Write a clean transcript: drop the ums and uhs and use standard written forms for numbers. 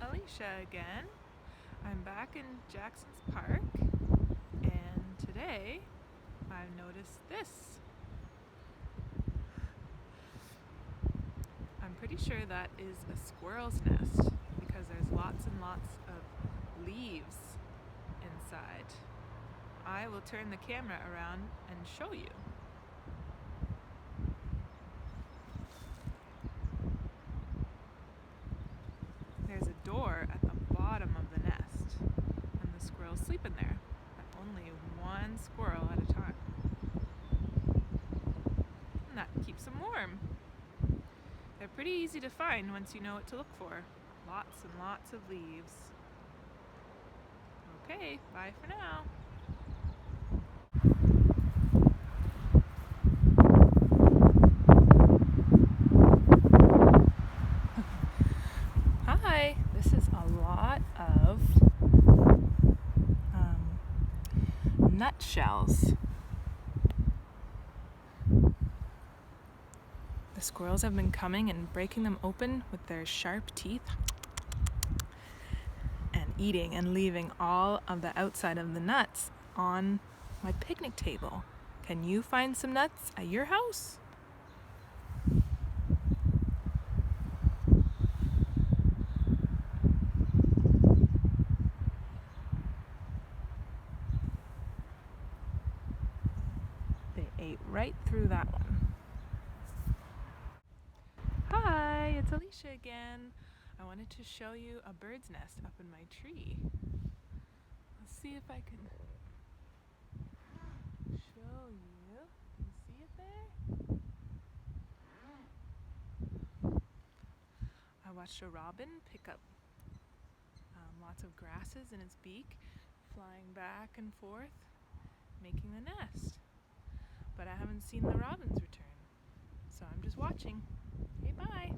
Alicia again. I'm back in Jackson's Park, and today I've noticed this. I'm pretty sure that is a squirrel's nest because there's lots and lots of leaves inside. I will turn the camera around and show you. There's a door at the bottom of the nest, and the squirrels sleep in there, but only one squirrel at a time. And that keeps them warm. They're pretty easy to find once you know what to look for. Lots and lots of leaves. Okay, bye for now. Hi, this is a lot of nutshells. The squirrels have been coming and breaking them open with their sharp teeth and eating and leaving all of the outside of the nuts on my picnic table. Can you find some nuts at your house? They ate right through that one. Hi, it's Alicia again. I wanted to show you a bird's nest up in my tree. Let's see if I can show you. Can you see it there? I watched a robin pick up lots of grasses in its beak, flying back and forth, making the nest. But I haven't seen the robins return, so I'm just watching. Okay, bye.